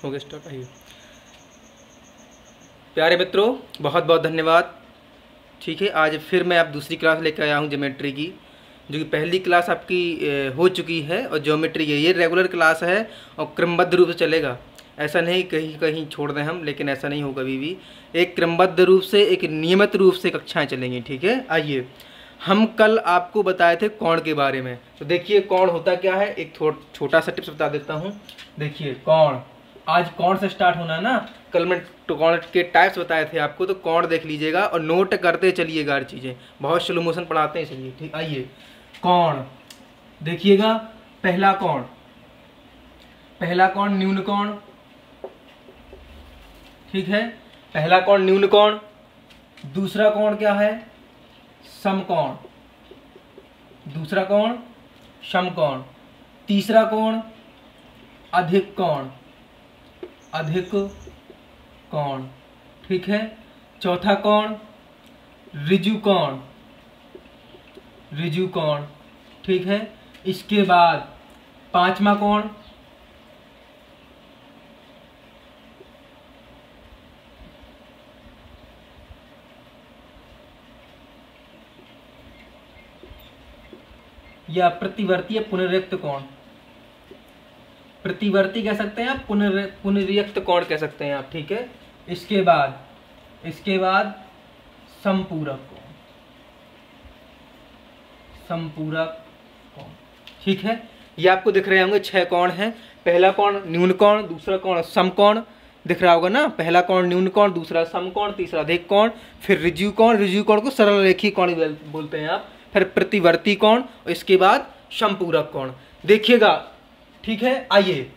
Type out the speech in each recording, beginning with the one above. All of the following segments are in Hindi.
हो गया स्टार्ट। आइए प्यारे मित्रों, बहुत बहुत धन्यवाद। ठीक है, आज फिर मैं आप दूसरी क्लास लेकर आया हूँ ज्योमेट्री की, जो कि पहली क्लास आपकी हो चुकी है और ज्योमेट्री की ये रेगुलर क्लास है और क्रमबद्ध रूप से चलेगा। ऐसा नहीं कहीं कहीं छोड़ दें हम, लेकिन ऐसा नहीं हो कभी भी। एक क्रमबद्ध रूप से, एक नियमित रूप से कक्षाएं चलेंगी। ठीक है, आइए हम कल आपको बताए थे कोण के बारे में। तो देखिए कोण होता क्या है, एक छोटा सा टिप्स बता देता हूँ। देखिए कोण, आज कोण से स्टार्ट होना है ना। कल मैं कोण के टाइप्स बताए थे आपको, तो कोण देख लीजिएगा और नोट करते चलिएगा हर चीज़ें। बहुत स्लो मोशन पढ़ाते हैं, चलिए ठीक। आइए कोण देखिएगा, पहला कोण न्यून कोण। ठीक है, पहला कोण न्यून कोण। दूसरा कोण क्या है, समकोण। दूसरा कोण समकोण। तीसरा कोण अधिक कोण। अधिक कोण। ठीक है, चौथा कोण ऋजु कोण। ऋजु कोण। ठीक है, इसके बाद पांचवा कोण या प्रतिवर्ती या पुनर्यक्त कोण। प्रतिवर्ती कह सकते हैं आप, पुनर्यक्त कोण कह सकते हैं आप। ठीक है, इसके बाद संपूरक कोण। संपूरक कोण। ठीक है, ये आपको दिख रहे होंगे 6 कोण हैं। पहला कोण न्यून कोण, दूसरा कोण समकोण दिख रहा होगा ना। पहला कोण न्यून कोण, दूसरा समकोण, तीसरा अधिक कोण, फिर ऋजु कोण। ऋजु कोण को सरल रेखी कोण बोलते हैं आप। फिर प्रतिवर्ती कोण और इसके बाद संपूरक कोण। देखिएगा, ठीक है। आइए,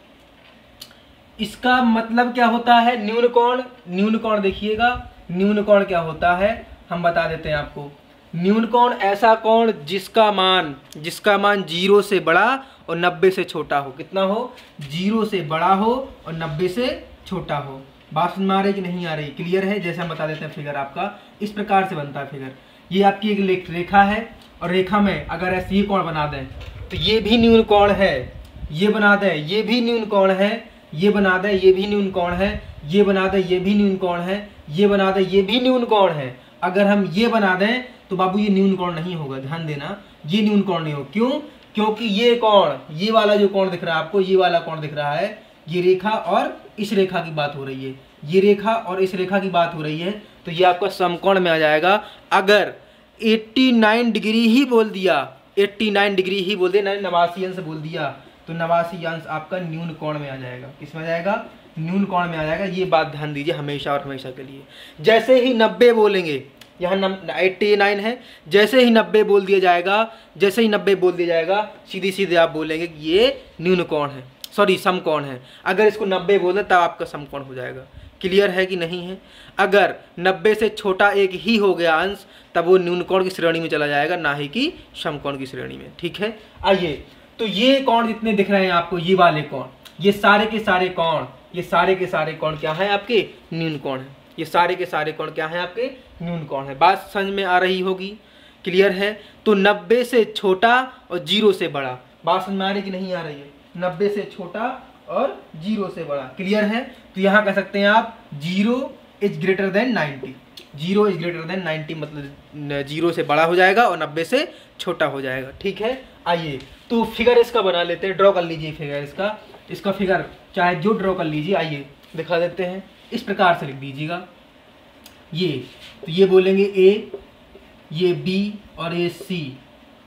इसका मतलब क्या होता है न्यून कोण। न्यून कोण देखिएगा, न्यून कोण क्या होता है हम बता देते हैं आपको। न्यून कोण ऐसा कोण जिसका मान 0 से बड़ा और 90 से छोटा हो। कितना हो, 0 से बड़ा हो और 90 से छोटा हो। बात समझ में आ रही कि नहीं आ रही, क्लियर है। जैसे हम बता देते हैं फिगर आपका इस प्रकार से बनता है फिगर। ये आपकी एक रेखा है और रेखा में अगर ऐसे ही कोण बना दें तो ये भी न्यून कोण है। ये बना दें, ये भी न्यून कोण है। ये बना दें, ये भी न्यून कोण है। ये बना दें, ये भी न्यून कोण है। ये बना दें, ये भी न्यून कोण है। अगर हम ये बना दें तो बाबू ये न्यून कोण नहीं होगा, ध्यान देना, ये न्यून कोण नहीं होगा। क्यों? क्योंकि ये कोण, ये वाला जो कोण दिख रहा है आपको, ये वाला कोण दिख रहा है, ये रेखा और इस रेखा की बात हो रही है। ये रेखा और इस रेखा की बात हो रही है, तो ये आपका समकोण में आ जाएगा। अगर 89 डिग्री ही बोल दिया, 89 डिग्री ही बोल दिया, 89 अंश बोल दिया, तो 89 अंश आपका न्यून कोण में आ जाएगा। किस में आ जाएगा? न्यून कोण में आ जाएगा। ये बात ध्यान दीजिए हमेशा और हमेशा के लिए। जैसे ही 90 बोलेंगे, यहाँ 89 है, जैसे ही 90 बोल दिया जाएगा, जैसे ही 90 बोल दिया जाएगा, सीधी सीधे आप बोलेंगे कि ये न्यून कोण है, सॉरी समकोण है। अगर इसको 90 बोल दें तब आपका समकोण हो जाएगा। क्लियर है कि नहीं है? अगर 90 से छोटा एक ही हो गया अंश, तब वो न्यून कोण की श्रेणी में चला जाएगा, ना ही कि समकोण की श्रेणी में। ठीक है, आइए, तो ये कोण जितने दिख रहे हैं आपको, ये वाले कोण, ये सारे के सारे कोण, ये सारे के सारे कोण क्या है आपके? न्यून कोण है। ये सारे के सारे कोण क्या है आपके? न्यून कोण है। बात समझ में आ रही होगी, क्लियर है? तो 90 से छोटा और 0 से बड़ा, बात समझ में आ रही कि नहीं आ रही है? 90 से छोटा और 0 से बड़ा, क्लियर है? तो यहाँ कह सकते हैं आप 0 is greater than 90। 0 is greater than 90 मतलब 0 से बड़ा हो जाएगा और 90 से छोटा हो जाएगा। ठीक है, आइए तो फिगर इसका बना लेते हैं, ड्रॉ कर लीजिए फिगर इसका फिगर चाहे जो ड्रॉ कर लीजिए। आइए दिखा देते हैं, इस प्रकार से लिख दीजिएगा। ये तो ये बोलेंगे ए, ये बी और ये सी।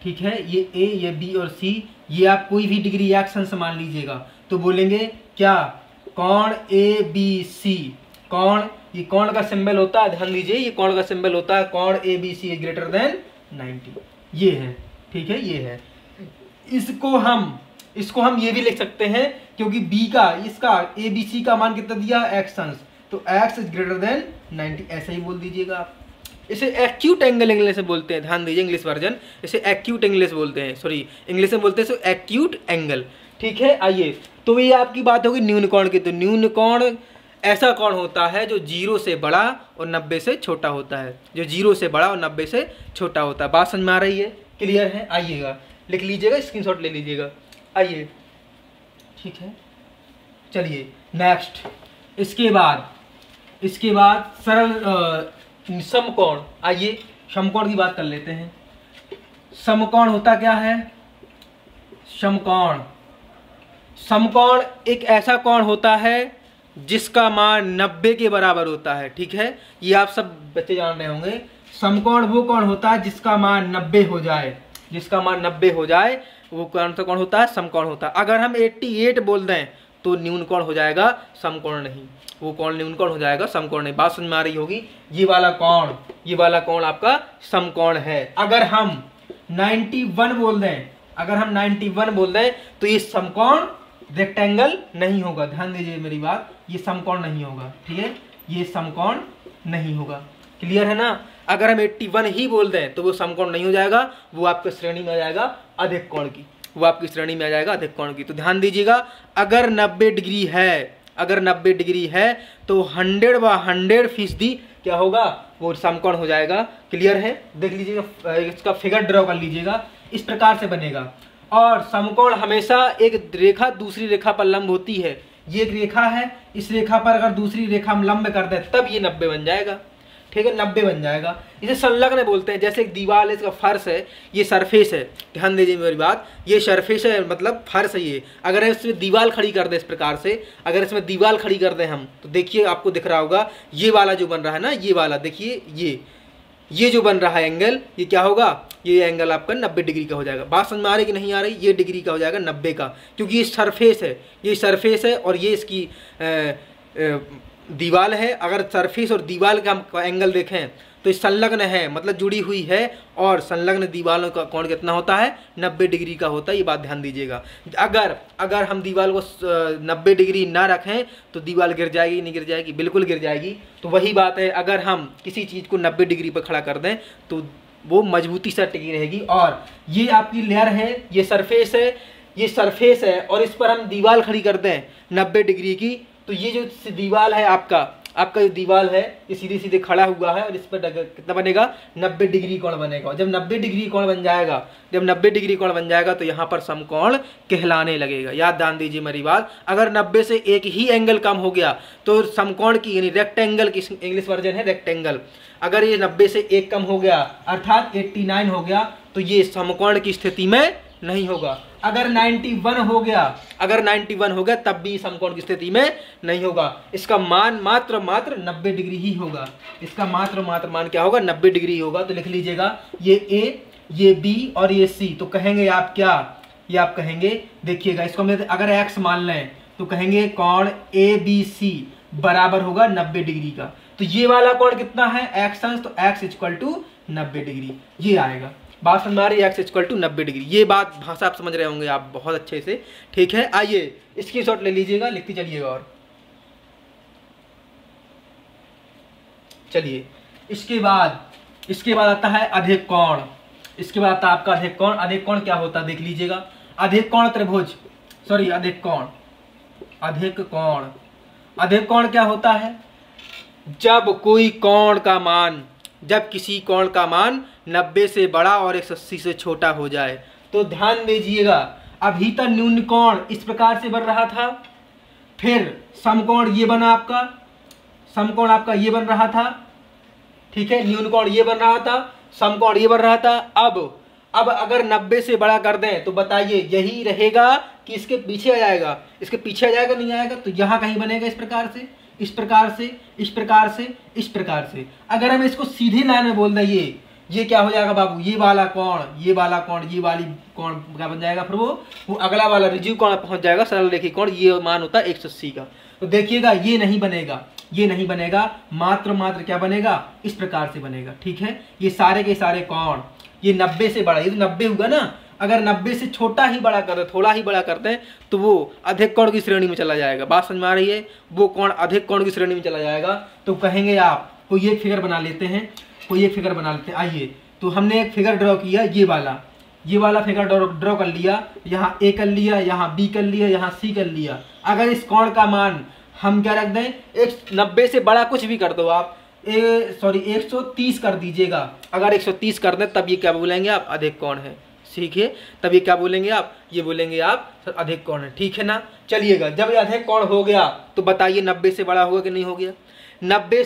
ठीक है, ये ए, ये बी और सी, ये आप कोई भी डिग्री एक्शन से मान लीजिएगा तो बोलेंगे क्या? कोण ए बी सी। कोण, ये कोण का सिंबल होता है, ध्यान दीजिए, ये कोण का सिंबल होता है कोण A B C greater than 90। ये है, ठीक है, ये है। इसको हम ये भी लिख सकते हैं, क्योंकि बी का, इसका ए बी सी का मान कितना दिया? एक्स अंश, तो एक्स इज ग्रेटर देन 90, ऐसे ही बोल दीजिएगा आप। इसे एक्यूट एंगल इंग्लिश में बोलते हैं, ध्यान दीजिए, इंग्लिश वर्जन, इसे एक्यूट इंग्लिश बोलते हैं, सॉरी इंग्लिश में बोलते हैं एक्यूट एंगल। ठीक है, आइए, तो ये आपकी बात होगी न्यून कोण की। तो न्यून कोण ऐसा कोण होता है जो 0 से बड़ा और 90 से छोटा होता है, जो 0 से बड़ा और 90 से छोटा होता है। बात समझ में आ रही है, क्लियर है? आइएगा, लिख लीजिएगा, स्क्रीनशॉट ले लीजिएगा। आइए, ठीक है, चलिए नेक्स्ट, इसके बाद सरल समकोण। आइए समकोण की बात कर लेते हैं। समकोण होता क्या है? समकोण एक ऐसा कोण होता है जिसका मान 90 के बराबर होता है। ठीक है, ये आप सब बच्चे जान रहे होंगे। समकोण वो कोण होता है जिसका मान 90 हो जाए, जिसका मान 90 हो जाए, वो कौन सा कोण होता है? समकोण होता है। अगर हम 88 बोल दें तो न्यून कोण हो जाएगा, समकोण नहीं। वो कोण न्यून कोण हो जाएगा, समकोण नहीं। बात समझ में आ रही होगी? ये वाला कोण आपका समकोण है। अगर हम 91 बोल दें, तो ये समकोण रेक्टेंगल नहीं होगा। ध्यान दीजिए मेरी बात, ये समकोण नहीं होगा। ठीक है, ये समकोण नहीं होगा। क्लियर है ना? अगर हम 81 ही बोल दें तो वो समकोण नहीं हो जाएगा, वो आपके श्रेणी में आ जाएगा अधिक कोण की, वो आपकी श्रेणी में आ जाएगा अधिक कोण की। तो ध्यान दीजिएगा, अगर 90 डिग्री है तो 100/100% क्या होगा? वो समकोण हो जाएगा। क्लियर है? देख लीजिएगा, इसका फिगर ड्रॉ कर लीजिएगा, इस प्रकार से बनेगा। और समकोण हमेशा एक रेखा दूसरी रेखा पर लंब होती है। ये एक रेखा है, इस रेखा पर अगर दूसरी रेखा हम लंब कर दें तब ये 90 बन जाएगा। ठीक है, 90 बन जाएगा। इसे संलग्न बोलते हैं। जैसे एक दीवार है, इसका फर्श है, ये सरफेस है। ध्यान दीजिए मेरी बात, ये सरफेस है मतलब फर्श है ये। अगर इसमें दीवार खड़ी कर दें इस प्रकार से, अगर इसमें दीवार खड़ी कर दें हम, तो देखिए आपको दिख रहा होगा ये वाला जो बन रहा है ना, ये वाला देखिए, ये जो बन रहा है एंगल, ये क्या होगा? ये एंगल आपका 90 डिग्री का हो जाएगा। बात समझ में आ रही कि नहीं आ रही? ये डिग्री का हो जाएगा 90 का, क्योंकि ये सरफेस है और ये इसकी दीवाल है। अगर सरफेस और दीवाल का हम एंगल देखें तो संलग्न है, मतलब जुड़ी हुई है, और संलग्न दीवालों का कोण कितना होता है? 90 डिग्री का होता है। ये बात ध्यान दीजिएगा। अगर हम दीवाल को 90 डिग्री ना रखें तो दीवाल गिर जाएगी, नहीं गिर जाएगी? बिल्कुल गिर जाएगी। तो वही बात है, अगर हम किसी चीज़ को 90 डिग्री पर खड़ा कर दें तो वो मजबूती से टिकी रहेगी। और ये आपकी लेयर है, ये सरफेस है, और इस पर हम दीवार खड़ी कर दें 90 डिग्री की, तो ये जो दीवार है आपका जो दीवार है, ये सीधे सीधे खड़ा हुआ है, और इस पर कितना बनेगा? 90 डिग्री कोण बनेगा। जब 90 डिग्री कोण बन जाएगा तो यहाँ पर समकोण कहलाने लगेगा। याद ध्यान दीजिए मेरी बात, अगर 90 से एक ही एंगल कम हो गया तो समकोण की, यानी रेक्टेंगल की, इंग्लिश वर्जन है रेक्टेंगल, अगर ये 90 से एक कम हो गया अर्थात 89 हो गया तो ये समकोण की स्थिति में नहीं होगा। अगर 91 हो गया तब भी समकोण की स्थिति में नहीं होगा। इसका मान मात्र 90 डिग्री ही होगा। इसका मात्र मान क्या होगा? 90 डिग्री होगा। तो लिख लीजिएगा, ये ए, ये बी और ये सी। तो कहेंगे आप क्या? ये आप कहेंगे, देखिएगा इसको हम अगर एक्स मान लें तो कहेंगे कोण ए बी सी बराबर होगा 90 डिग्री का। तो ये वाला कोण कितना है? एक्स अंश, तो एक्स इक्वल टू 90 डिग्री ये आएगा। बात समझ आ रही है? X equal to 90 degree. ये बात भाषा आप समझ रहे होंगे आप बहुत अच्छे से। ठीक है, आइए स्क्रीनशॉट ले लीजिएगा, लिखते चलिएगा। और चलिए इसके बाद आता है अधिक कोण। इसके बाद आता है आपका अधिक कोण। अधिक कोण क्या होता है देख लीजिएगा। अधिक कोण क्या होता है? जब किसी कोण का मान 90 से बड़ा और 180 से छोटा हो जाए। तो ध्यान दीजिएगा, अभी तक न्यून कोण इस प्रकार से बन रहा था, फिर समकोण ये बना आपका, समकोण आपका ये बन रहा था। ठीक है, न्यून कोण ये बन रहा था, समकोण ये बन रहा था। अब अगर 90 से बड़ा कर दें तो बताइए यही रहेगा कि इसके पीछे आ जाएगा? इसके पीछे आ जाएगा, नहीं आएगा? तो यहाँ कहीं बनेगा इस प्रकार से, इस प्रकार से, इस प्रकार से, इस प्रकार से। अगर हम इसको सीधी लाइन में बोल दें, ये क्या हो जाएगा बाबू? ये वाला कोण, ये वाली कोण क्या बन जाएगा? फिर वो अगला वाला रिज्यू कोण पहुंच जाएगा, सरल रेखी कोण। ये मान होता है 180 का। तो देखिएगा ये नहीं बनेगा, मात्र क्या बनेगा? इस प्रकार से बनेगा। ठीक है, ये सारे के सारे कोण, ये 90 से बड़ा, ये तो 90 होगा ना। अगर 90 से छोटा ही बड़ा कर दे, थोड़ा ही बड़ा करते हैं, तो वो अधिक कोण की श्रेणी में चला जाएगा। बात समझ में आ रही है? वो कोण अधिक कोण की श्रेणी में चला जाएगा। तो कहेंगे आप, कोई एक फिगर बना लेते हैं। आइए, तो हमने एक फिगर ड्रॉ किया, ये वाला फिगर ड्रॉ कर लिया। यहाँ ए कर लिया, यहाँ बी कर लिया, यहाँ सी कर लिया। अगर इस कोण का मान हम क्या रख दें? 90 से बड़ा कुछ भी कर दो आप, 130 कर दीजिएगा। अगर 130 कर दें तब ये क्या बोलेंगे आप? अधिक कोण है। सीखिए, तब ये क्या बोलेंगे आप, ये बोलेंगे आप सर अधिक कोण है, ठीक है ना। चलिएगा, जब ये अधिक कोण हो गया तो बताइए 90 से बड़ा होगा कि नहीं हो गया। 90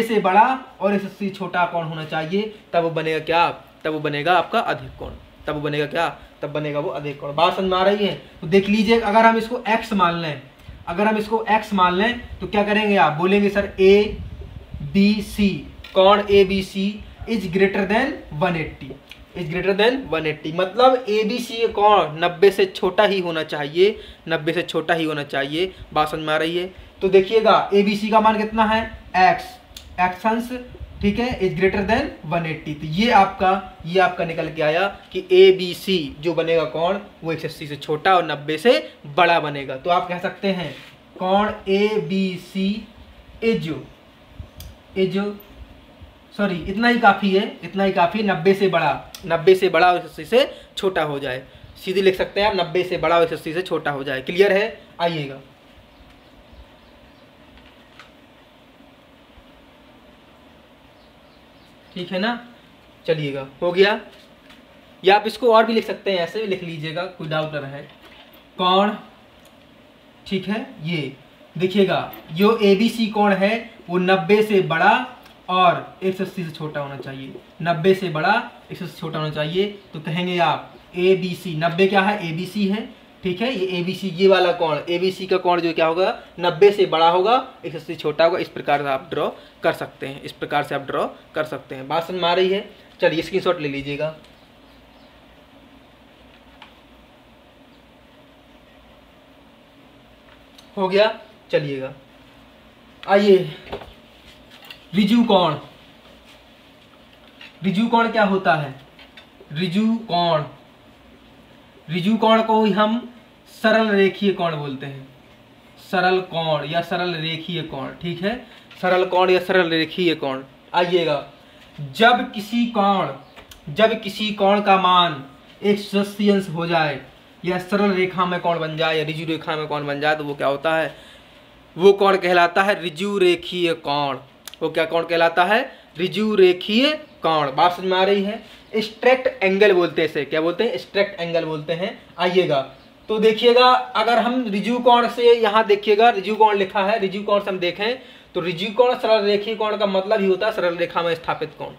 से बड़ा और 180 छोटा कोण होना चाहिए, तब वो बनेगा क्या, तब वो बनेगा आपका अधिक कोण, तब वो बनेगा क्या, तब बनेगा वो अधिक कोण। बात समझ में आ रही है। तो देख लीजिए, अगर हम इसको x मान लें, तो क्या करेंगे आप, बोलेंगे सर ABC कोण ABC इज ग्रेटर देन 180, मतलब ABC कोण 90 से छोटा ही होना चाहिए, 90 से छोटा ही होना चाहिए। बात समझ में आ रही है। तो देखिएगा ABC का मान कितना है x अंश, ठीक है, इज ग्रेटर देन 180। तो ये आपका निकल के आया कि ABC जो बनेगा कोण वो 180 से छोटा और 90 से बड़ा बनेगा। तो आप कह सकते हैं कोण ABC इतना ही काफ़ी है, 90 से बड़ा और 180 से छोटा हो जाए। सीधे लिख सकते हैं आप 90 से बड़ा और 180 से छोटा हो जाए। क्लियर है। आइएगा, ठीक है ना। चलिएगा, हो गया। या आप इसको और भी लिख सकते हैं, ऐसे भी लिख लीजिएगा, कोई डाउट न रहे। कोण, ठीक है, ये देखिएगा जो ABC कोण है वो 90 से बड़ा और 180 से छोटा होना चाहिए, 90 से बड़ा 180 से छोटा होना चाहिए। तो कहेंगे आप ABC, 90 क्या है, ABC है, ठीक है। ये ABC, ये वाला कोण ABC का कोण जो क्या होगा 90 से बड़ा होगा, 180 से छोटा होगा। इस प्रकार से आप ड्रॉ कर सकते हैं, बात समझ में आ रही है। चलिए स्क्रीनशॉट ले लीजिएगा। हो गया। चलिएगा, आइए रिजु कोण क्या होता है, रिजु कोण को ही हम सरल रेखीय कोण बोलते हैं, सरल कोण या सरल रेखीय कोण, ठीक है, सरल कोण या सरल रेखीय कोण। आइएगा, जब किसी कोण का मान 180 अंश हो जाए या सरल रेखा में कोण बन जाए या रिजु रेखा में कोण बन जाए तो वो क्या होता है, वो कोण कहलाता है रिजु रेखीय कोण। वो क्या कोण कहलाता है, रिजु रेखीय कोण। बात समझ में आ रही है। स्ट्रेक्ट एंगल बोलते हैं इसे, क्या बोलते हैं, स्ट्रेक्ट एंगल बोलते हैं। आइएगा, तो देखिएगा, अगर हम रिजु कोण से, यहाँ देखिएगा रिजु कोण लिखा है, रिजु कोण से हम देखें तो रिजु कोण सरल रेखीय कोण का मतलब ही होता है सरल रेखा में स्थापित कोण,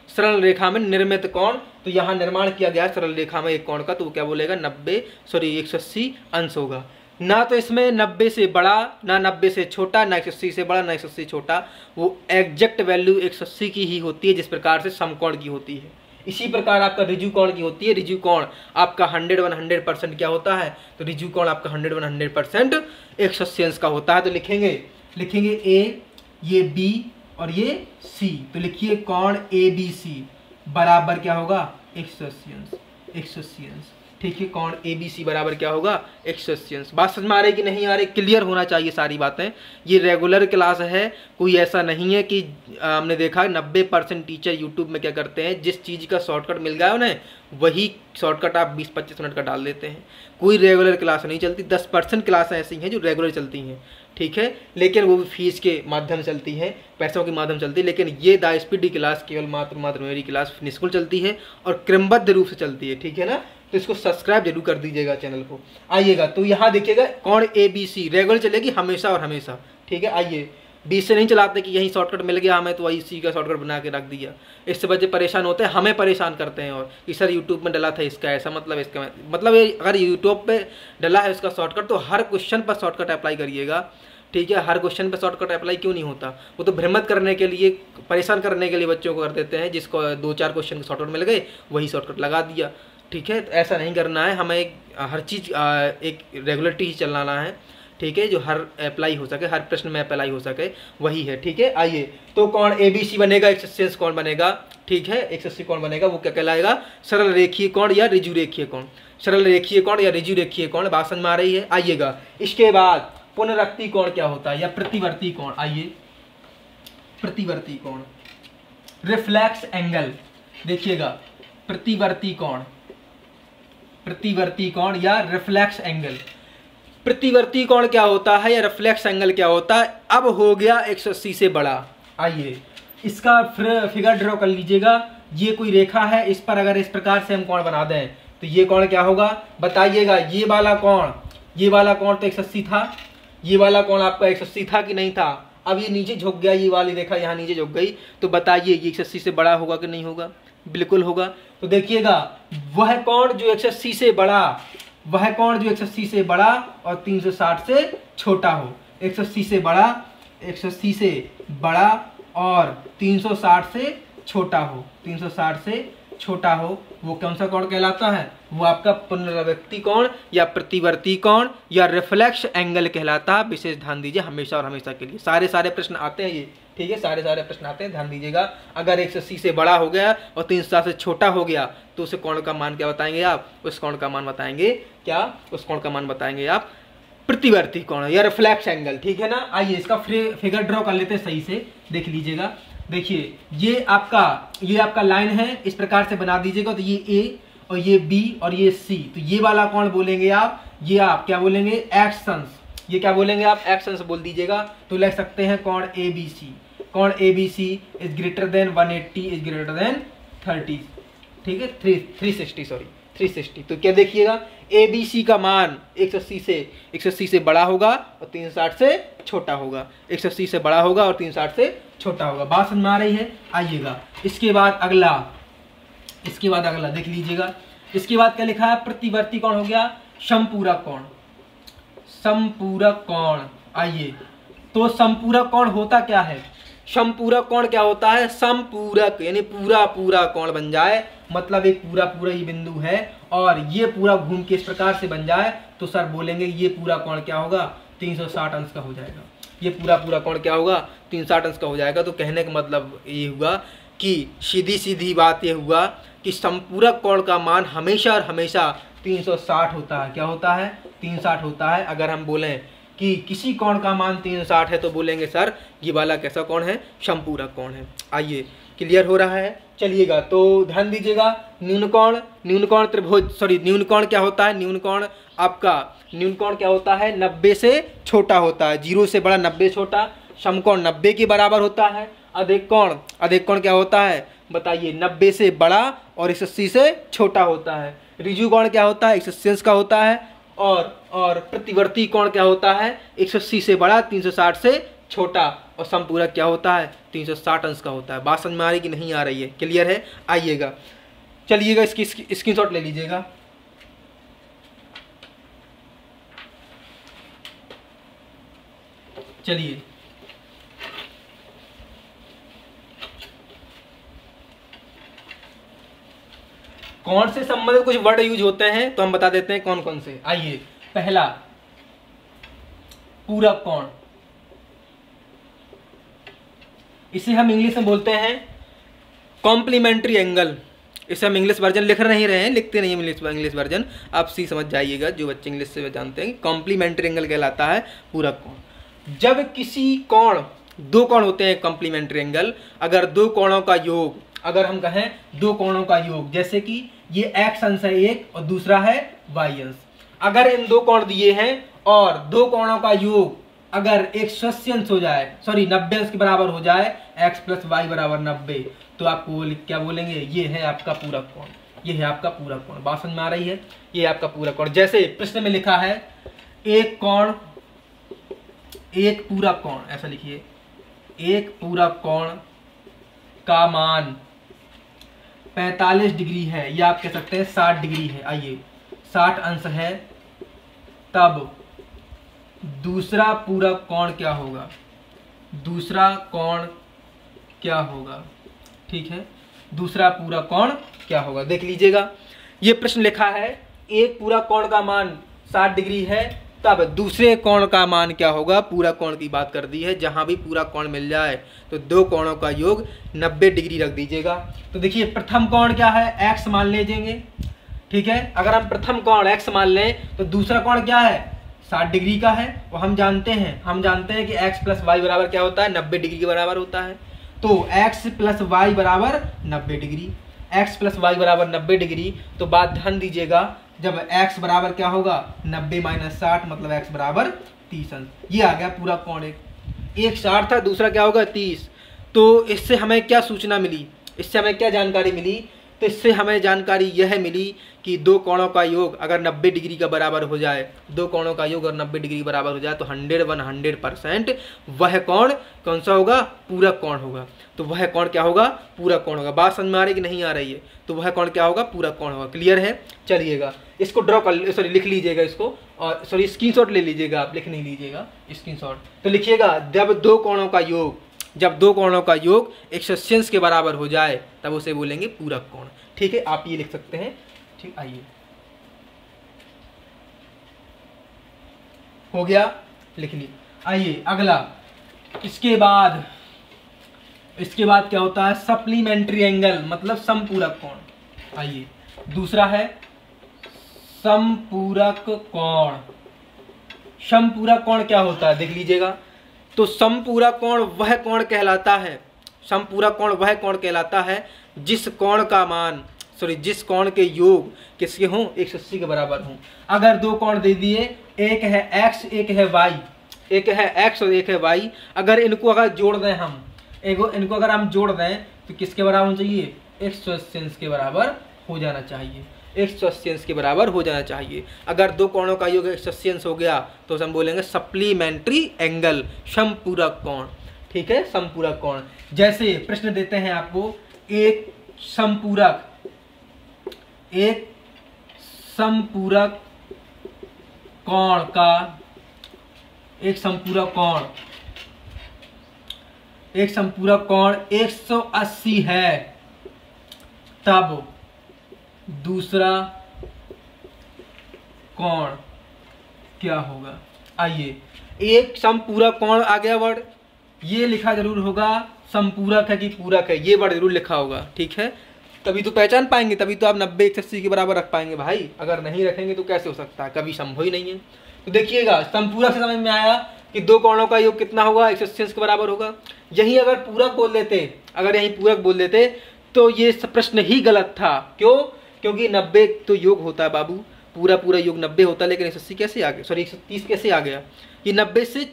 सरल रेखा में निर्मित कोण। तो यहाँ निर्माण किया गया सरल रेखा में एक कोण का, तो वो क्या बोलेगा 180 अंश होगा। ना तो इसमें 90 से बड़ा, ना 90 से छोटा, ना 180 से बड़ा, ना 180 से छोटा, वो एग्जैक्ट वैल्यू 180 की ही होती है, जिस प्रकार से समकोण की होती है। इसी प्रकार आपका रिजु कोण की होती है। रिजु कोण आपका 100-100% क्या होता है, तो रिजु कोण आपका 100-100% 180 अंश का होता है। तो लिखेंगे ए, ये बी और ये सी। तो लिखिए कोण ABC बराबर क्या होगा 180 अंश, ठीक है। कोण ABC बराबर क्या होगा 180 अंश। बात समझ में आ रही कि नहीं आ रही, क्लियर होना चाहिए सारी बातें। ये रेगुलर क्लास है, कोई ऐसा नहीं है कि हमने देखा 90% टीचर यूट्यूब में क्या करते हैं, जिस चीज़ का शॉर्टकट मिल गया उन्हें वही शॉर्टकट आप 20-25 मिनट का डाल देते हैं। कोई रेगुलर क्लास नहीं चलती, 10% क्लासें ऐसी हैं जो रेगुलर चलती हैं, ठीक है, लेकिन वो भी फीस के माध्यम से चलती है, पैसों के माध्यम से चलती है। लेकिन ये द स्पीडी क्लास केवल मात्र मेरी क्लास निःशुल्क चलती है और क्रमबद्ध रूप से चलती है, ठीक है ना। तो इसको सब्सक्राइब जरूर कर दीजिएगा चैनल को। आइएगा, तो यहाँ देखिएगा कोण ABC रेगुलर चलेगी हमेशा और हमेशा, ठीक है। आइए, बीच से नहीं चलाते कि यही शॉर्टकट मिल गया हमें तो वही सी का शॉर्टकट बना के रख दिया। इससे बच्चे परेशान होते हैं, हमें परेशान करते हैं और कि सर यूट्यूब में डला था इसका ऐसा मतलब, इसका मतलब ये अगर यूट्यूब पे डला है इसका शॉर्टकट तो हर क्वेश्चन पर शॉर्टकट अप्लाई करिएगा, ठीक है। हर क्वेश्चन पे शॉर्टकट अप्लाई क्यों नहीं होता, वो तो भ्रमित करने के लिए, परेशान करने के लिए बच्चों को कर देते हैं। जिसको 2-4 क्वेश्चन के शॉर्टकट मिल गए वही शॉर्टकट लगा दिया, ठीक है। तो ऐसा नहीं करना है, हमें हर चीज़ एक रेगुलरिटी ही चलाना है, ठीक है, जो हर अप्लाई हो सके, हर प्रश्न में अप्लाई हो सके वही है, ठीक है। आइए, तो कोण ABC बनेगा 180 कोण बनेगा, ठीक है, 180 कोण बनेगा। वो क्या कहलाएगा, सरल रेखीय कोण या रिजु रेखीय कोण, सरल रेखीय कोण या रिजु रेखीय कोण। बात समझ में आ रही है। आइएगा, इसके बाद पुनरक्ति कोण क्या होता है या प्रतिवर्ती कोण। आइए, प्रतिवर्ती कोण, रिफ्लेक्स एंगल, देखिएगा प्रतिवर्ती कोण या रिफ्लेक्स एंगल। प्रतिवर्ती कोण क्या होता है या रिफ्लेक्स एंगल क्या होता है, अब हो गया 180 से बड़ा। आइए, इसका फिगर ड्रॉ कर लीजिएगा। ये कोई रेखा है, इस पर अगर इस प्रकार से हम कोण बना दें तो ये कोण क्या होगा बताइएगा। ये वाला कोण तो 180 था, ये वाला कोण आपका 180 था कि नहीं था। अब ये नीचे झुक गया, ये वाली रेखा यहाँ नीचे झुक गई, तो बताइए ये 180 से बड़ा होगा कि नहीं होगा? बिल्कुल होगा। तो देखिएगा वह कोण जो 180 से बड़ा, वह कोण जो 180 से बड़ा और 360 से छोटा हो, 180 से बड़ा, 180 से बड़ा और 360 से छोटा हो, 360 से छोटा हो, वो कौन सा कोण कहलाता है? वो आपका पुनरावृत्ति कोण या प्रतिवर्ती कोण या रिफ्लेक्स एंगल कहलाता है। विशेष ध्यान दीजिए हमेशा और हमेशा के लिए। सारे प्रश्न आते हैं ये, ठीक है, सारे प्रश्न आते हैं, ध्यान दीजिएगा। अगर 180 से बड़ा हो गया और 360 से छोटा हो गया तो उस कोण का मान क्या बताएंगे आप? उस कोण का मान बताएंगे क्या? उस कोण का मान बताएंगे आप प्रतिवर्ती कोण या रिफ्लेक्स एंगल, ठीक है ना। आइए इसका फिगर ड्रॉ कर लेते हैं सही से, देख लीजिएगा। देखिए ये आपका लाइन है, इस प्रकार से बना दीजिएगा। तो ये ए और ये बी और ये सी, तो ये वाला कोण बोलेंगे आप, ये आप क्या बोलेंगे? एक्शंस। ये क्या बोलेंगे आप? एक्शंस बोल दीजिएगा। तो लिख सकते हैं कोण ए बी सी, कोण A B C is greater than 180 is greater than 30, ठीक है, 360। तो क्या देखिएगा ए बी सी का मान 180 से बड़ा होगा और 360 से छोटा होगा, 180 से बड़ा होगा और 360 से छोटा होगा। बात समझ में आ रही है? आइएगा इसके बाद अगला देख लीजिएगा। इसके बाद क्या लिखा है? प्रतिवर्ती कोण हो गया समपूरक कोण, समपूरक कोण। आइए तो समपूरक कोण होता क्या है? समपूरक कोण क्या होता है? समपूरक यानी पूरा कोण बन जाए, मतलब एक पूरा ये बिंदु है और ये पूरा घूम के इस प्रकार से बन जाए तो सर बोलेंगे ये पूरा कोण क्या होगा? 360 अंश का हो जाएगा। ये पूरा कोण क्या होगा? 360 अंश का हो जाएगा। तो कहने का मतलब ये हुआ कि सीधी बात ये हुआ कि समपूरक कोण का मान हमेशा और हमेशा 360 होता है। क्या होता है? 360 होता है। अगर हम बोलें कि किसी कोण का मान 360 है तो बोलेंगे सर ये वाला कैसा कोण है? समपूरक कोण है। आइए क्लियर हो रहा है? चलिएगा तो ध्यान दीजिएगा। न्यून कोण त्रिभुज, सॉरी न्यून कोण क्या होता है? न्यून कोण क्या होता है? 90 से छोटा होता है, 0 से बड़ा 90 छोटा। समकोण 90 के बराबर होता है। अधिक कोण क्या होता है बताइए? 90 से बड़ा और 180 से छोटा होता है। ऋजु कोण क्या होता है? 180 अंश का होता है। और प्रतिवर्ती कोण क्या होता है? 180 से बड़ा 360 से छोटा। और समपूरक क्या होता है? 360 अंश का होता है। बात समझ में आ रही कि नहीं आ रही है? क्लियर है? आइएगा चलिएगा इसकी स्क्रीनशॉट ले लीजिएगा। चलिए कोण से संबंधित कुछ वर्ड यूज होते हैं तो हम बता देते हैं कौन कौन से। आइए पहला पूरक कोण, इसे हम इंग्लिश में बोलते हैं कॉम्प्लीमेंट्री एंगल। इसे हम इंग्लिश वर्जन लिख नहीं रहे हैं, लिखते नहीं इंग्लिश वर्जन, आप सी समझ जाइएगा जो बच्चे इंग्लिश से जानते हैं। कॉम्प्लीमेंट्री एंगल कहलाता है पूरक कोण। जब किसी कोण, दो कोण होते हैं कॉम्प्लीमेंट्री एंगल, अगर दो कोणों का योग, अगर हम कहें दो कोणों का योग, जैसे कि ये x अंश है एक और दूसरा है y अंश, अगर इन दो कोण दिए हैं और दो कोणों का योग अगर 180 अंश हो जाए, सॉरी 90 अंश के बराबर हो जाए, x प्लस वाई बराबर 90, तो आपको क्या बोलेंगे? ये है आपका पूरक कोण, ये है आपका पूरक कोण। बात समझ में आ रही है? ये आपका पूरक कोण। जैसे प्रश्न में लिखा है एक पूरक कोण, ऐसा लिखिए, एक पूरक कोण का मान 45 डिग्री है, या आप कह सकते हैं 60 डिग्री है। आइए 60 अंश है, तब दूसरा पूरक कोण क्या होगा? दूसरा कोण क्या होगा? ठीक है, दूसरा पूरक कोण क्या होगा? देख लीजिएगा, ये प्रश्न लिखा है एक पूरक कोण का मान 60 डिग्री है, तब दूसरे कोण का मान क्या होगा? पूरक कोण की बात कर दी है, जहां भी पूरक कोण मिल जाए तो दो कोणों का योग 90 डिग्री रख दीजिएगा। तो देखिए प्रथम कोण क्या है? x मान लीजिएंगे, ठीक है। अगर हम प्रथम कोण x मान लें तो दूसरा कोण क्या है? 60 डिग्री का है। और हम जानते हैं कि x प्लस वाई बराबर क्या होता है? 90 डिग्री के बराबर होता है। तो x प्लस वाई बराबर 90 डिग्री, x प्लस वाई बराबर 90 डिग्री। तो बात ध्यान दीजिएगा, जब x बराबर क्या होगा? 90 माइनस 60, मतलब x बराबर 30 अंश। ये आ गया पूरा कोण। एक 60 था, दूसरा क्या होगा? 30। तो इससे हमें क्या सूचना मिली? इससे हमें क्या जानकारी मिली? तो इससे हमें जानकारी यह मिली कि दो कोणों का योग अगर 90 डिग्री का बराबर हो जाए, दो कोणों का योग अगर 90 डिग्री बराबर हो जाए तो 100% वह कोण कौन सा होगा? पूरक कोण होगा। तो वह कोण क्या होगा? पूरक कोण होगा। बात समझ में आ रही कि नहीं आ रही है? तो वह कोण क्या होगा? पूरक कोण होगा। क्लियर है? चलिएगा इसको ड्रॉ कर, सॉरी लिख लीजिएगा इसको, और सॉरी स्क्रीनशॉट ले लीजिएगा, आप लिख नहीं लीजिएगा स्क्रीनशॉट। तो लिखिएगा जब दो कोणों का योग 180 के बराबर हो जाए तब उसे बोलेंगे पूरक कोण। ठीक है, आप ये लिख सकते हैं। ठीक, आइए हो गया, लिख ली। आइए अगला, इसके बाद क्या होता है? सप्लीमेंट्री एंगल, मतलब समपूरक कोण। आइए दूसरा है समपूरक कोण। समपूरक कोण क्या होता है? देख लीजिएगा। तो समपूरक कोण वह कोण कहलाता है जिस कोण का मान, जिस कोण के योग किसके हों? 180 के बराबर हों। अगर दो कोण दे दिए, एक है x एक है y, और एक है y, अगर इनको जोड़ दें हम, इनको अगर हम जोड़ दें तो किसके बराबर होना चाहिए? 180 के बराबर हो जाना चाहिए। 180 के बराबर हो जाना चाहिए। अगर दो कोणों का योग 180 हो गया तो हम बोलेंगे सप्लीमेंट्री एंगल, समपूरक कोण। ठीक है, समपूरक कोण। जैसे प्रश्न देते हैं आपको, एक समपूरक कोण का, एक समपूरक कोण 180 है, तब दूसरा कोण क्या होगा? आइए, एक समपूरक कोण आ गया वर्ड, ये लिखा जरूर होगा समपूरक है कि पूरक है, ये वर्ड जरूर लिखा होगा। ठीक है, तभी तो पहचान पाएंगे, तभी तो आप 90 180 के बराबर रख पाएंगे भाई। अगर नहीं रखेंगे तो कैसे हो सकता है? कभी संभव ही नहीं है। तो देखिएगा, समपूरक से समझ में आया कि दो कोणों का योग कितना होगा? 180 के बराबर होगा। यही अगर पूरक बोल देते तो ये प्रश्न ही गलत था। क्यों? क्योंकि 90 तो योग होता है बाबू, पूरा योग 90 होता है, लेकिन 180 कैसे आ गया? सॉरी 130 कैसे आ गया? ये 90 से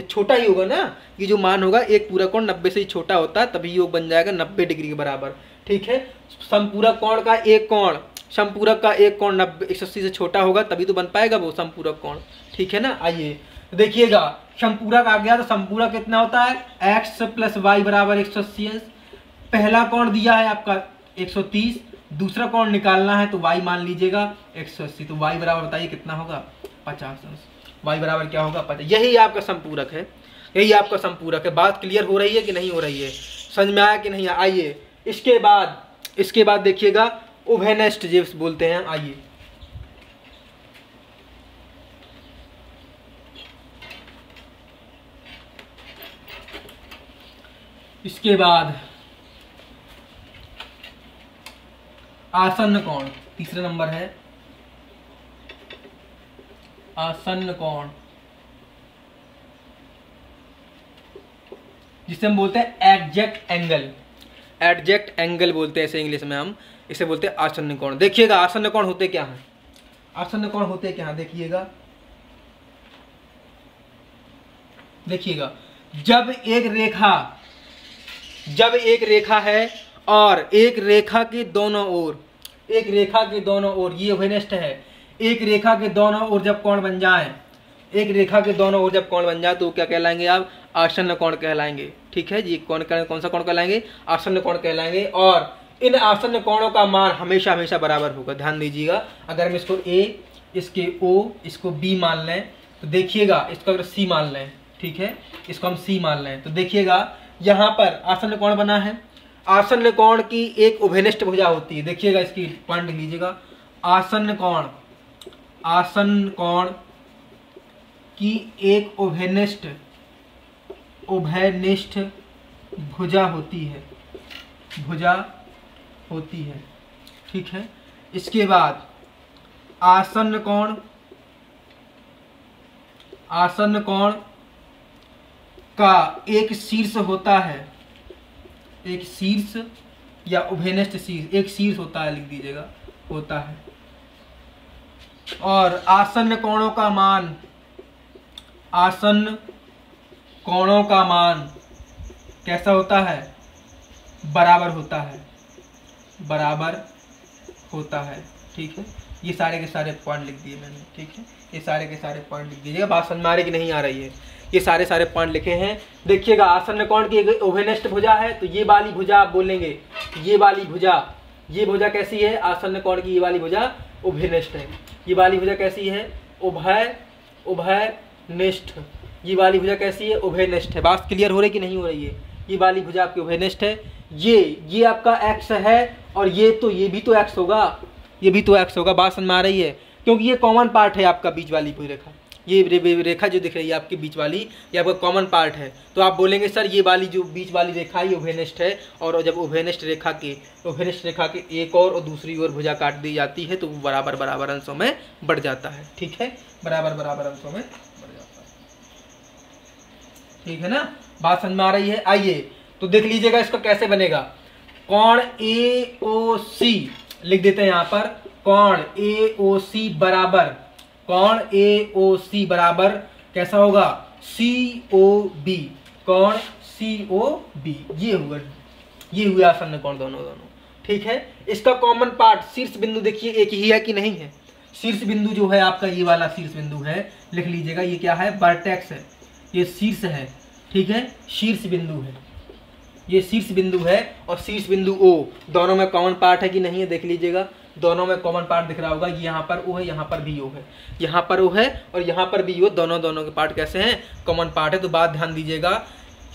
छोटा ही होगा ना, ये जो मान होगा एक पूरा कोण 90 से ही छोटा होता है, तभी योग बन जाएगा 90 डिग्री के बराबर। ठीक है, समपूरक का एक कोण 180 से छोटा होगा, तभी तो बन पाएगा वो समपूरक कोण। ठीक है ना? आइए देखिएगा, समपूरक आ गया तो समपूरक कितना होता है? x + y बराबर 180। पहला कोण दिया है आपका 130, दूसरा कोण निकालना है तो y मान लीजिएगा 180, तो y बराबर बताइए कितना होगा? 50। y बराबर क्या होगा? 50। यही आपका समपूरक है, बात क्लियर हो रही है कि नहीं हो रही है? समझ में आया कि नहीं? आइए इसके बाद देखिएगा, उभयनिष्ठ जिस बोलते हैं। आइए इसके बाद आसन्न कोण, तीसरा नंबर है आसन्न कोण, जिसे हम बोलते हैं एडजेक्ट एंगल बोलते हैं, ऐसे इंग्लिश में हम इसे बोलते हैं आसन्न कोण। देखिएगा आसन्न कोण होते क्या हैं? देखिएगा, जब एक रेखा है और एक रेखा के दोनों ओर, ये उभयनिष्ठ है, एक रेखा के दोनों ओर जब कोण बन जाए, तो क्या कहलाएंगे आप? आसन्न कोण कहलाएंगे। ठीक है जी, कौन सा कोण कहलाएंगे? आसन्न कोण कहलाएंगे। और इन आसन्न कोणों का मान हमेशा बराबर होगा। ध्यान दीजिएगा, अगर हम इसको A, इसके O, इसको B मान लें तो देखिएगा, इसको अगर C मान लें, ठीक है, इसको हम C मान लें तो देखिएगा यहाँ पर आसन्न कोण बना है। आसन्न कोण की एक उभयनिष्ठ भुजा होती है। देखिएगा, इसकी पॉइंट लीजिएगा, आसन्न कोण की एक उभयनिष्ठ भुजा होती है। ठीक है, इसके बाद आसन्न कोण का एक शीर्ष होता है, एक शीर्ष या उभयनिष्ठ शीर्ष, एक शीर्ष होता है, लिख दीजिएगा, होता है। और आसन्न कोणों का मान कैसा होता है? बराबर होता है, बराबर होता है। ठीक है, ये सारे के सारे पॉइंट लिख दिए मैंने। ठीक है, ये सारे के सारे पॉइंट लिख दीजिएगा। बात समझ में आ रही कि नहीं आ रही है? ये सारे सारे पॉइंट लिखे हैं। देखिएगा आसन्न कोण की एक ओभेनिष्ठ भुजा है, तो ये वाली भुजा आप बोलेंगे, ये वाली भुजा, ये भुजा कैसी है? आसन्न कोण की ये वाली भुजा उभयनिष्ठ है। ये वाली भुजा कैसी है? उभयनिष्ठ। ये वाली भुजा कैसी है? उभयनिष्ठ है। बात क्लियर हो रही कि नहीं हो रही है? ये वाली भुजा आपकी उभयनिष्ठ है। ये आपका एक्स है, और ये भी तो एक्स होगा, ये भी तो एक्स होगा। बात समझ में आ रही है? क्योंकि ये कॉमन पार्ट है आपका बीच वाली पूरी रेखा। ये रेखा जो दिख रही है आपकी बीच वाली, ये आपका कॉमन पार्ट है। तो आप बोलेंगे सर ये वाली जो बीच वाली रेखा है ये उभयनिष्ठ है, और जब उभयनिष्ठ रेखा के एक और दूसरी ओर भुजा काट दी जाती है तो वो बराबर बराबर अंशों में बढ़ जाता है। ठीक है, बराबर बराबर अंशों में बढ़ जाता है। ठीक है ना? बात समझ में आ रही है? आइए तो देख लीजिएगा इसका कैसे बनेगा। कोण AOC लिख देते हैं यहाँ पर। कोण AOC बराबर, कोण AOC बराबर कैसा होगा? COB। कोण COB ये हुआ, ये हुआ आसन्न कोण दोनों। ठीक है, इसका कॉमन पार्ट शीर्ष बिंदु देखिए एक ही है कि नहीं है? शीर्ष बिंदु जो है आपका ये वाला शीर्ष बिंदु है, लिख लीजिएगा। ये क्या है? वर्टेक्स है, ये शीर्ष है। ठीक है, शीर्ष बिंदु है, ये शीर्ष बिंदु है, और शीर्ष बिंदु O दोनों में कॉमन पार्ट है कि नहीं है? देख लीजिएगा, दोनों में कॉमन पार्ट दिख रहा होगा। यहाँ पर O है, यहाँ पर भी O है, यहाँ पर O है और यहाँ पर भी O। दोनों के पार्ट कैसे हैं? कॉमन पार्ट है। तो बात ध्यान दीजिएगा,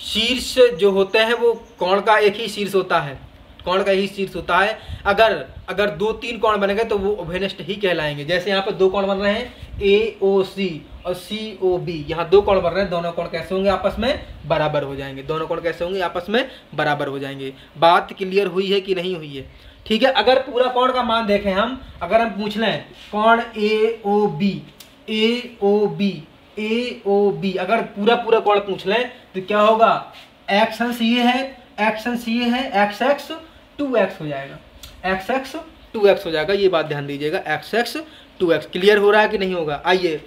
शीर्ष जो होते हैं वो कोण का एक ही शीर्ष होता है, कोण का ही शीर्ष होता है। अगर 2-3 कोण बनेंगे तो वो उभयनिष्ठ ही कहलाएंगे। जैसे यहाँ पर 2 कोण बन रहे हैं, AOC और COB, यहाँ 2 कोण बन रहे हैं। दोनों कोण कैसे होंगे? आपस में बराबर हो जाएंगे। दोनों कोण कैसे होंगे? आपस में बराबर हो जाएंगे। बात क्लियर हुई है कि नहीं हुई है? ठीक है, अगर पूरा कोण का मान देखें हम, अगर हम पूछ लें कोण AOB, अगर पूरा कोण पूछ लें तो क्या होगा? एक्स अंश ये है, एक्स अंश ये है, XX 2x हो जाएगा, XX 2x हो जाएगा। ये बात ध्यान दीजिएगा, XX 2x। क्लियर हो रहा है कि नहीं होगा? आइए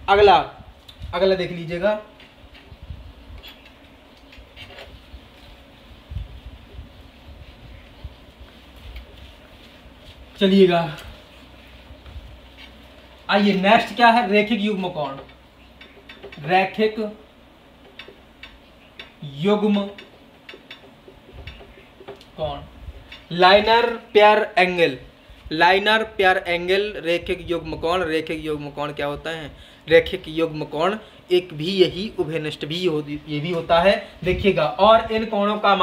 अगला देख लीजिएगा। चलिएगा, आइए नेक्स्ट क्या है? रैखिक युग्म कोण। रैखिक युग्म कोण, liner pair angle, liner pair angle, रैखिक युग्म कोण। रैखिक युग्म कोण क्या होता है? रैखिक युग्म कोण एक भी यही उभयनिष्ठ भी ये भी होता है। देखिएगा, और इन कोणों का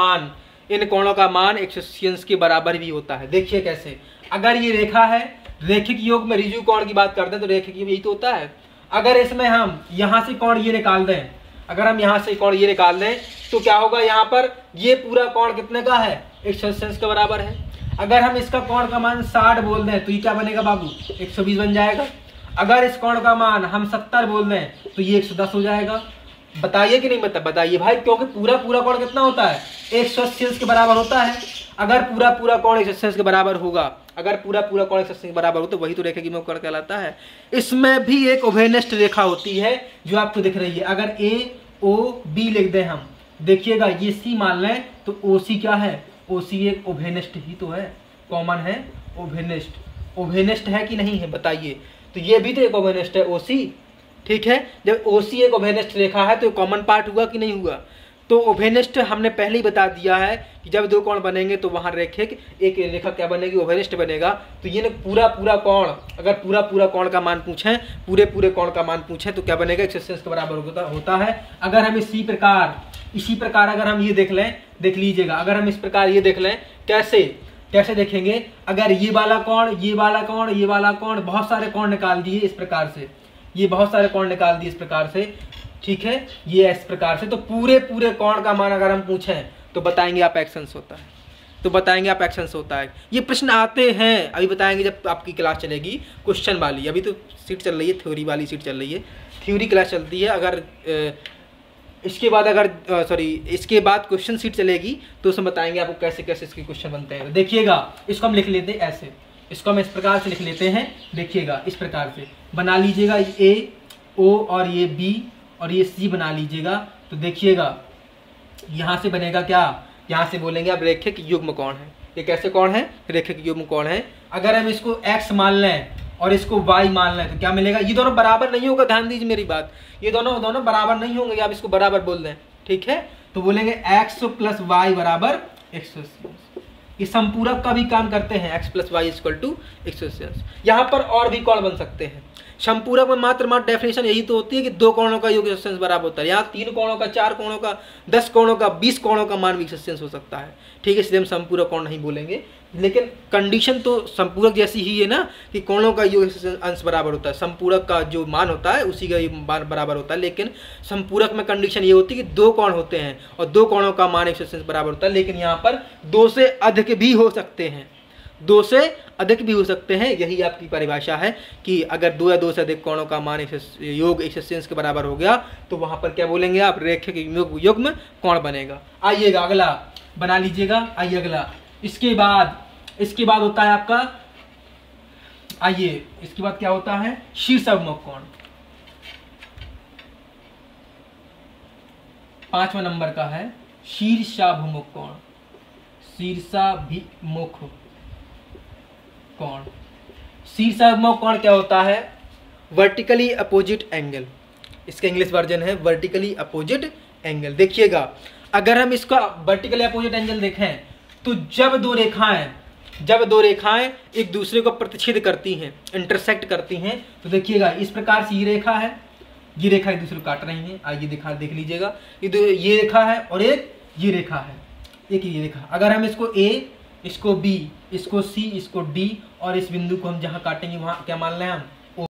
मान 180 अंश के बराबर भी होता है। देखिए कैसे, अगर ये रेखा है, रैखिक योग में ऋजु कोण की बात करते हैं तो रैखिक योग यही तो होता है। अगर इसमें हम यहाँ से कोण ये निकाल दें, अगर हम यहाँ से कोण ये निकाल दें तो क्या होगा? यहाँ पर ये पूरा कोण कितने का है? 180 अंश के बराबर है। अगर हम इसका कोण का मान 60 बोल दें तो ये क्या बनेगा बाबू? 120 बन जाएगा। अगर इस कोण का मान हम 70 बोल दें तो ये 110 हो जाएगा। बताइए कि नहीं? बताइए भाई, क्योंकि पूरा कोण कितना होता है? 180 अंश के बराबर होता है। अगर पूरा कोण 180 अंश के बराबर होगा, अगर पूरा कोण 180 अंश के बराबर हो तो वही तो रैखिक युग्म कोण कहलाता है। इसमें भी एक उभयनिष्ठ रेखा होती है जो आपको दिख रही है। अगर AOB लिख दें हम, देखिएगा ये C मान लें तो OC क्या है? OC एक उभयनिष्ठ ही तो है, कॉमन है, उभयनिष्ठ है कि नहीं है? बताइए। तो ये भी तो एक उभयनिष्ठ है, OC। ठीक है, जब OC एक उभयनिष्ठ रेखा है तो कॉमन पार्ट हुआ कि नहीं हुआ? तो उभयनिष्ठ हमने पहले ही बता दिया है कि जब 2 कोण बनेंगे तो वहां रैखिक एक रेखा क्या बनेगी? उभयनिष्ठ बनेगा। तो ये पूरा कोण, अगर पूरा कोण का मान पूछें, पूरे कोण का मान पूछें तो क्या बनेगा? 180 अंश के बराबर होता है। अगर हम इसी प्रकार अगर हम ये देख लें, देख लीजिएगा, अगर हम इस प्रकार ये देख लें, कैसे देखेंगे? अगर ये वाला कोण, बहुत सारे कोण निकाल दिए इस प्रकार से, ये बहुत सारे कोण निकाल दिए इस प्रकार से। ठीक है, ये इस प्रकार से। तो पूरे कोण का मान अगर हम पूछें तो बताएंगे आप एक्स अंश होता है, तो बताएंगे आप एक्स अंश होता है। ये प्रश्न आते हैं, अभी बताएंगे जब आपकी क्लास चलेगी क्वेश्चन वाली। अभी तो सीट चल रही है, थ्योरी वाली सीट चल रही है, थ्योरी क्लास चलती है। अगर इसके बाद क्वेश्चन सीट चलेगी तो उसमें बताएंगे आपको कैसे इसके क्वेश्चन बनते हैं। देखिएगा, इसको हम लिख लेते हैं ऐसे, इसको हम इस प्रकार से लिख लेते हैं। देखिएगा, इस प्रकार से बना लीजिएगा, AO और ये B और ये C बना लीजिएगा। तो देखिएगा यहाँ से बनेगा क्या? यहाँ से बोलेंगे अब रेखिक युग्म कौन है। ये कैसे कौन है? रेखिक युग्म कौन है। अगर हम इसको x मान लें और इसको y मान लें तो क्या मिलेगा? ये दोनों बराबर नहीं होगा, ध्यान दीजिए मेरी बात, ये दोनों बराबर नहीं होंगे। आप इसको बराबर बोल दें, ठीक है, तो बोलेंगे x प्लस वाई बराबर 180। ये संपूरक का भी काम करते हैं, x plus y equal to 180। यहाँ पर और भी कोण बन सकते हैं। संपूरक में मात्र डेफिनेशन यही तो होती है कि दो कोणों का योग 180 बराबर होता है। यहाँ 3 कोणों का, 4 कोणों का, 10 कोणों का, 20 कोणों का मान भी 180 हो सकता है, ठीक है, इसलिए हम संपूरक कोण नहीं बोलेंगे। लेकिन कंडीशन तो संपूरक जैसी ही है ना कि कोणों का योग अंश बराबर होता है, संपूरक का जो मान होता है उसी का मान बराबर होता है। लेकिन संपूरक में कंडीशन ये होती है कि 2 कोण होते हैं और 2 कोणों का मान 180 बराबर होता है। लेकिन यहाँ पर 2 से अधिक भी हो सकते हैं, 2 से अधिक भी हो सकते हैं। यही आपकी परिभाषा है कि अगर 2 या 2 से अधिक कोणों का मान योग 180 के बराबर हो गया तो वहाँ पर क्या बोलेंगे आप? रेखिक युग्म कोण बनेगा। आइएगा अगला बना लीजिएगा। आइए अगला, इसके बाद होता है आपका, आइए इसके बाद क्या होता है? शीर्षाभिमुख कोण। 5वां नंबर का है शीर्षाभिमुख कोण। शीर्षाभिमुख कोण, शीर्षाभिमुख कोण क्या होता है? वर्टिकली अपोजिट एंगल, इसका इंग्लिश वर्जन है वर्टिकली अपोजिट एंगल। देखिएगा, अगर हम इसका वर्टिकली अपोजिट एंगल देखें तो जब दो रेखाएं एक दूसरे को प्रतिच्छेद करती हैं, इंटरसेक्ट करती हैं, तो देखिएगा इस प्रकार से ये रेखा है, ये रेखा एक दूसरे को काट रही हैं। आइए देख लीजिएगा, ये रेखा है और एक ये रेखा है, एक ये रेखा। अगर हम इसको A, इसको B, इसको C, इसको D और इस बिंदु को हम जहाँ काटेंगे वहाँ क्या मान लें हम?